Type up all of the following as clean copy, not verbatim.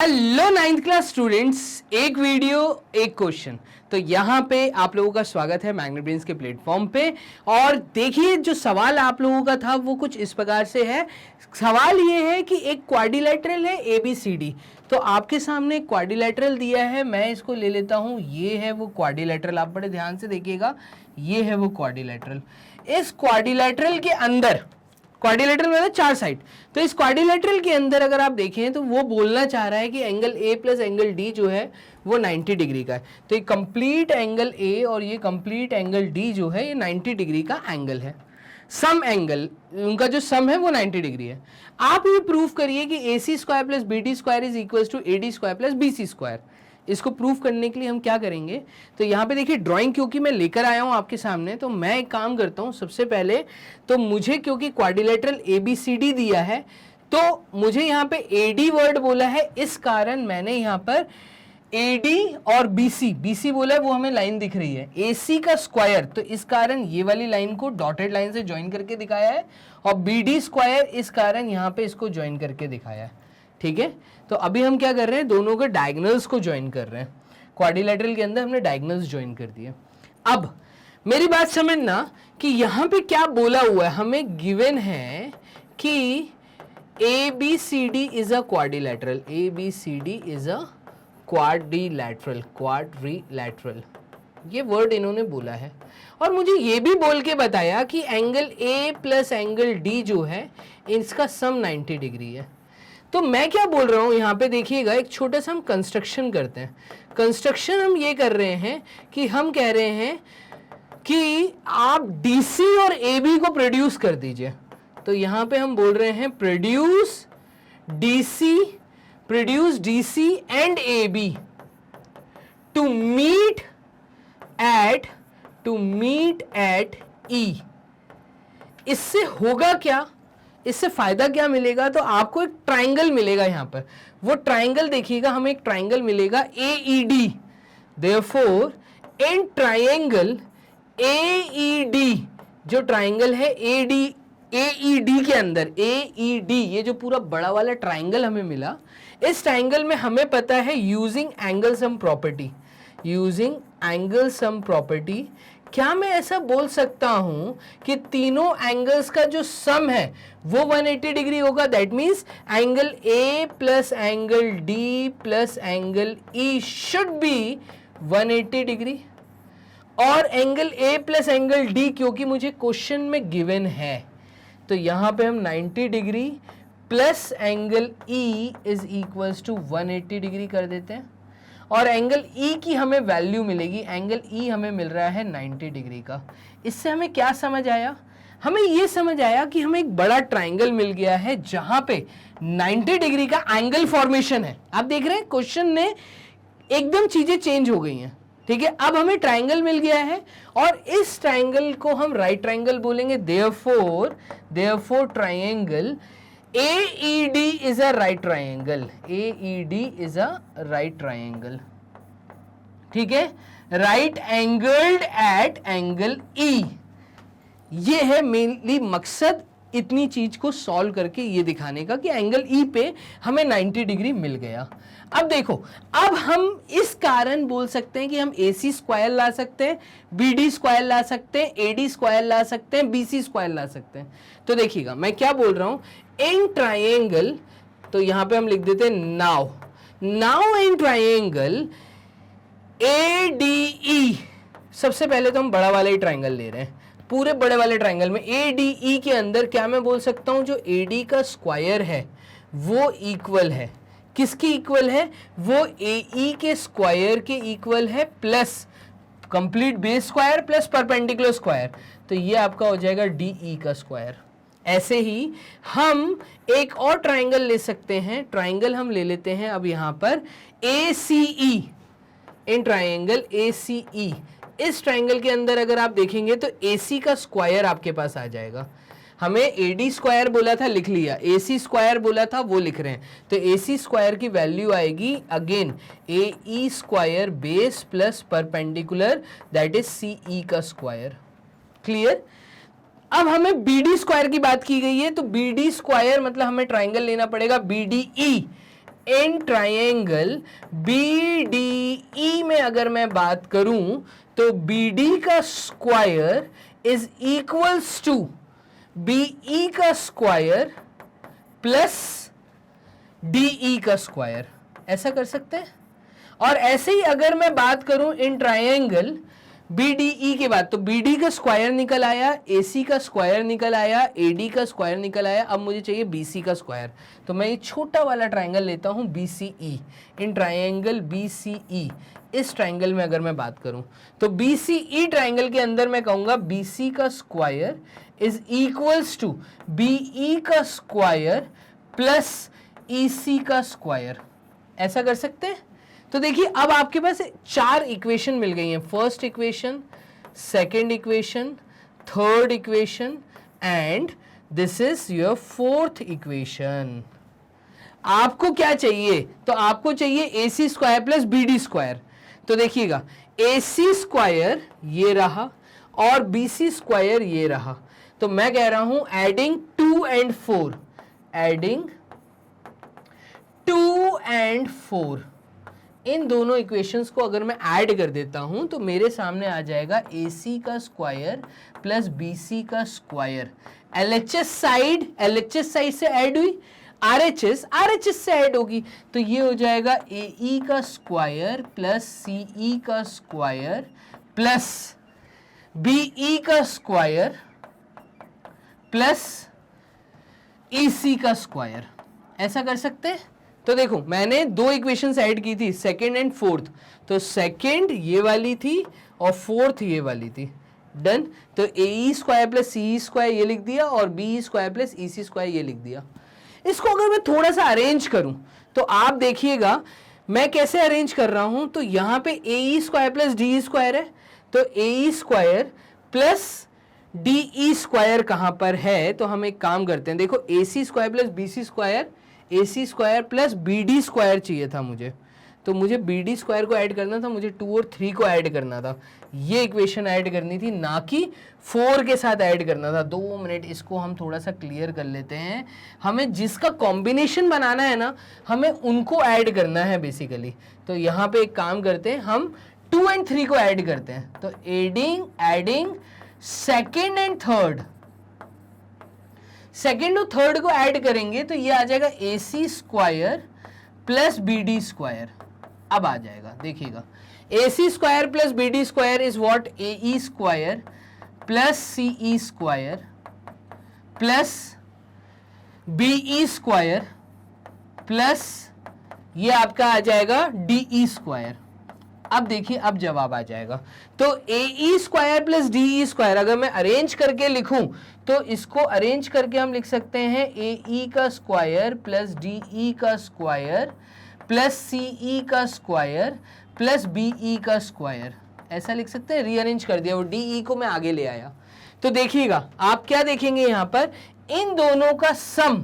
Hello ninth class students, एक video एक question. तो यहाँ पे आप लोगों का स्वागत है मैग्नेट ब्रेन्स के प्लेटफॉर्म पे। और देखिए, जो सवाल आप लोगों का था वो कुछ इस प्रकार से है। सवाल ये है कि एक क्वाड्रिलेटरल है ABCD। तो आपके सामने क्वाड्रिलेटरल दिया है, मैं इसको ले लेता हूँ, ये है वो क्वाड्रिलेटरल। आप बड़े ध्यान से देखिएगा, ये है वो क्वाड्रिलेटरल। इस क्वाड्रिलेटरल के अंदर, क्वाड्रिलेटरल मतलब चार साइड, तो इस क्वाड्रिलेटरल के अंदर अगर आप देखें तो वो बोलना चाह रहा है कि angle A plus angle D जो है वो 90 डिग्री का है। तो ये कंप्लीट एंगल A और ये कंप्लीट एंगल D जो है ये 90 डिग्री का एंगल है। सम एंगल, उनका जो सम है वो 90 डिग्री है। आप ये प्रूफ करिए कि AC square plus BD square is equal to AD square plus BC square. इसको प्रूफ करने के लिए हम क्या करेंगे, तो यहाँ पे देखिए ड्राइंग क्योंकि मैं लेकर आया हूँ आपके सामने, तो मैं एक काम करता हूँ। सबसे पहले तो मुझे, क्योंकि क्वाड्रिलेटरल ABCD दिया है, तो मुझे यहाँ पे AD वर्ड बोला है, इस कारण मैंने यहाँ पर AD और BC बोला है, वो हमें लाइन दिख रही है, AC का स्क्वायर, तो इस कारण ये वाली लाइन को डॉटेड लाइन से ज्वाइन करके दिखाया है, और BD स्क्वायर इस कारण यहाँ पे इसको ज्वाइन करके दिखाया है। ठीक है, तो अभी हम क्या कर रहे हैं, दोनों के डायगोनल्स को ज्वाइन कर रहे हैं। क्वाड्रिलेटरल के अंदर हमने डायगोनल्स ज्वाइन कर दिए। अब मेरी बात समझना कि यहाँ पे क्या बोला हुआ है, हमें गिवन है कि ABCD is a quadrilateral, ABCD is a quadrilateral, ये वर्ड इन्होंने बोला है। और मुझे ये भी बोल के बताया कि angle A plus angle D जो है इसका सम 90 डिग्री है। तो मैं क्या बोल रहा हूं, यहां पे देखिएगा, एक छोटा सा हम कंस्ट्रक्शन करते हैं। कंस्ट्रक्शन हम ये कर रहे हैं कि हम कह रहे हैं कि आप DC और AB को प्रोड्यूस कर दीजिए। तो यहां पे हम बोल रहे हैं produce DC and AB to meet at E। इससे होगा क्या, इससे फायदा क्या मिलेगा, तो आपको एक ट्राइंगल मिलेगा। यहां पर वो ट्राइंगल देखिएगा, हमें एक ट्राइंगल मिलेगा AED। Therefore in triangle AED, जो ट्राइंगल है AED के अंदर, AED ये जो पूरा बड़ा वाला ट्राइंगल हमें मिला, इस ट्राइंगल में हमें पता है यूजिंग एंगल सम प्रॉपर्टी, क्या मैं ऐसा बोल सकता हूं कि तीनों एंगल्स का जो सम है वो 180 डिग्री होगा। That means angle A plus angle D plus angle E should be 180 degree. और angle A plus angle D क्योंकि मुझे क्वेश्चन में गिवन है, तो यहां पे हम 90 degree plus angle E is equals to 180 degree कर देते हैं। और एंगल E की हमें वैल्यू मिलेगी, एंगल E हमें मिल रहा है 90 डिग्री का। इससे हमें क्या समझ आया, हमें ये समझ आया कि हमें एक बड़ा ट्राइंगल मिल गया है जहां पे 90 डिग्री का एंगल फॉर्मेशन है। आप देख रहे हैं क्वेश्चन ने एकदम चीजें चेंज हो गई हैं। ठीक है, अब हमें ट्राइंगल मिल गया है और इस ट्राइंगल को हम राइट ट्राइंगल बोलेंगे। Therefore triangle AED is a right triangle, AED is a right triangle। ठीक है, right angled at angle E। ये है मेनली मकसद इतनी चीज को सॉल्व करके ये दिखाने का कि एंगल E पे हमें 90 डिग्री मिल गया। अब देखो, अब हम इस कारण बोल सकते हैं कि हम AC स्क्वायर ला सकते हैं, BD स्क्वायर ला सकते हैं, AD स्क्वायर ला सकते हैं, BC स्क्वायर ला सकते हैं। तो देखिएगा मैं क्या बोल रहा हूं, इन ट्राइंगल, तो यहां पे हम लिख देते हैं नाउ इन ट्राइंगल ADE। सबसे पहले तो हम बड़ा वाला ही ट्राइंगल ले रहे हैं। पूरे बड़े वाले ट्राइंगल में ADE के अंदर क्या मैं बोल सकता हूं, जो AD का स्क्वायर है वो इक्वल है, किसकी इक्वल है, वो AE के स्क्वायर के इक्वल है, plus complete base square plus perpendicular square. तो ये आपका हो जाएगा DE का स्क्वायर। ऐसे ही हम एक और ट्राइंगल ले सकते हैं, ट्राइंगल हम ले लेते हैं अब यहां पर ACE। इन ट्राइंगल ACE, इस ट्राइंगल के अंदर अगर आप देखेंगे तो AC का स्क्वायर आपके पास आ जाएगा। हमें AD स्क्वायर बोला था, लिख लिया, AC स्क्वायर बोला था, वो लिख रहे हैं। तो AC स्क्वायर की वैल्यू आएगी again AE square base plus perpendicular, that is CE का स्क्वायर। क्लियर। अब हमें BD स्क्वायर की बात की गई है, तो BD स्क्वायर मतलब हमें ट्राइंगल लेना पड़ेगा BDE। इन ट्राइंगल BDE में अगर मैं बात करूं तो BD का square is equals to BE का स्क्वायर प्लस DE का स्क्वायर, ऐसा कर सकते हैं। और ऐसे ही अगर मैं बात करूं इन ट्राइंगल BDE के बाद, तो BD का स्क्वायर निकल आया, AC का स्क्वायर निकल आया, AD का स्क्वायर निकल आया, अब मुझे चाहिए BC का स्क्वायर। तो मैं ये छोटा वाला ट्राइंगल लेता हूं BCE, इन ट्राइंगल BCE, इस ट्राइंगल में अगर मैं बात करूं तो BCE ट्राइंगल के अंदर मैं कहूंगा BC का square is equals to BE का स्क्वायर प्लस EC का स्क्वायर, ऐसा कर सकते हैं। तो देखिए अब आपके पास 4 इक्वेशन मिल गई हैं, first equation, second equation, third equation and this is your fourth equation. आपको क्या चाहिए? तो आपको चाहिए AC square plus BD square. तो देखिएगा AC स्क्वायर ये रहा और BC स्क्वायर ये रहा, तो मैं कह रहा हूं एडिंग 2 and 4, एडिंग 2 and 4, इन दोनों इक्वेशंस को अगर मैं ऐड कर देता हूं तो मेरे सामने आ जाएगा AC का स्क्वायर प्लस BC का स्क्वायर। LHS साइड से ऐड हुई, RHS से ऐड होगी, तो ये हो जाएगा AE का स्क्वायर प्लस CE का स्क्वायर प्लस BE का स्क्वायर प्लस EC का स्क्वायर, ऐसा कर सकते हैं। तो देखो मैंने 2 इक्वेशंस ऐड की थी, सेकंड एंड फोर्थ, तो सेकंड ये वाली थी और फोर्थ ये वाली थी, डन। तो AE square plus CE square ये लिख दिया और BE square plus EC square ये लिख दिया। इसको अगर मैं थोड़ा सा अरेंज करूं तो आप देखिएगा मैं कैसे अरेंज कर रहा हूं। तो यहां पे AE square plus DE square है, तो AE square plus DE square कहां पर है? तो हम एक काम करते हैं, देखो AC square plus BC square, AC square plus BD square चाहिए था मुझे, तो मुझे BD स्क्वायर को ऐड करना था, मुझे 2 और 3 को ऐड करना था, ये इक्वेशन ऐड करनी थी, ना कि 4 के साथ ऐड करना था। 2 मिनट इसको हम थोड़ा सा क्लियर कर लेते हैं। हमें जिसका कॉम्बिनेशन बनाना है ना, हमें उनको ऐड करना है बेसिकली। तो यहाँ पे एक काम करते हैं, हम 2 and 3 को ऐड करते हैं, तो adding second and third, second और थर्ड को ऐड करेंगे तो ये आ जाएगा AC square plus BD square. अब आ जाएगा, देखिएगा AC square plus BD square is what? AE square plus CE square plus BE square plus ये आपका आ जाएगा DE स्क्वायर। अब देखिए अब जवाब आ जाएगा। तो AE square plus DE square अगर मैं अरेंज करके लिखूं तो इसको अरेंज करके हम लिख सकते हैं AE का स्क्वायर प्लस DE का स्क्वायर प्लस CE का स्क्वायर प्लस BE का स्क्वायर, ऐसा लिख सकते हैं। रीअरेंज कर दिया, वो DE को मैं आगे ले आया। तो देखिएगा आप क्या देखेंगे यहाँ पर, इन दोनों का सम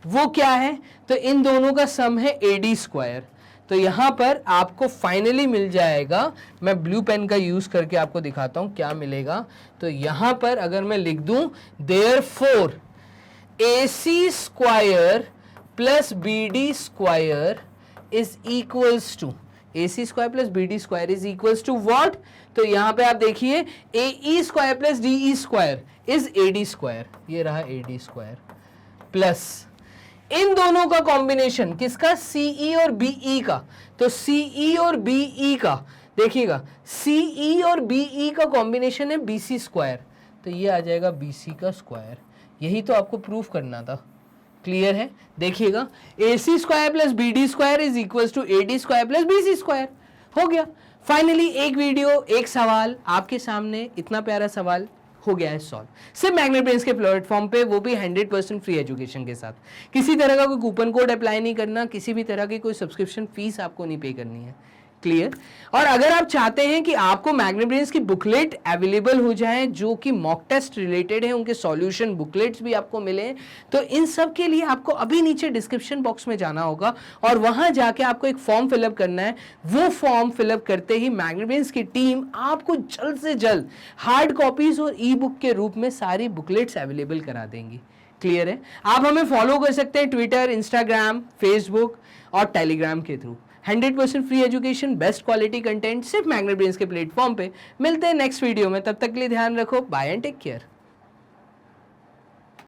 वो क्या है? तो इन दोनों का सम है AD स्क्वायर। तो यहां पर आपको फाइनली मिल जाएगा, मैं ब्लू पेन का यूज करके आपको दिखाता हूं क्या मिलेगा। तो यहां पर अगर मैं लिख दूं therefore AC square plus BD square is equals to, AC square plus BD square is equals to what? तो यहां पे आप देखिए AE square plus DE square is AD square, ये रहा AD स्क्वायर प्लस इन दोनों का कॉम्बिनेशन किसका? CE और BE का। तो CE और BE का देखिएगा, CE और BE का कॉम्बिनेशन है BC स्क्वायर, तो ये आ जाएगा BC का स्क्वायर। यही तो आपको प्रूफ करना था, क्लियर है? देखिएगा AC square plus BD square is equals to AD square plus BC square, हो गया। फाइनली एक वीडियो एक सवाल आपके सामने, इतना प्यारा सवाल हो गया है सॉल्व, सिर्फ मैग्नेट ब्रेन्स के प्लेटफॉर्म पे, वो भी 100% फ्री एजुकेशन के साथ। किसी तरह का कोई कूपन कोड अप्लाई नहीं करना, किसी भी तरह की कोई सब्सक्रिप्शन फीस आपको नहीं पे करनी है, क्लियर? और अगर आप चाहते हैं कि आपको मैग्नेट ब्रेन्स की बुकलेट अवेलेबल हो जाए जो कि मॉक टेस्ट रिलेटेड है, उनके सॉल्यूशन बुकलेट्स भी आपको मिले, तो इन सब के लिए आपको अभी नीचे डिस्क्रिप्शन बॉक्स में जाना होगा और वहां जाके आपको एक फॉर्म फिलअप करना है। वो फॉर्म फिलअप करते ही मैग्नेट ब्रेन्स की टीम आपको जल्द से जल्द हार्ड कॉपीज और ई बुक के रूप में सारी बुकलेट्स अवेलेबल करा देंगी, क्लियर है? आप हमें फॉलो कर सकते हैं ट्विटर, इंस्टाग्राम, फेसबुक और टेलीग्राम के through. 100% free education, best quality content सिर्फ मैग्नेट ब्रेन्स के प्लेटफॉर्म पे। मिलते हैं नेक्स्ट वीडियो में, तब तक के लिए ध्यान रखो, बाय एंड टेक केयर।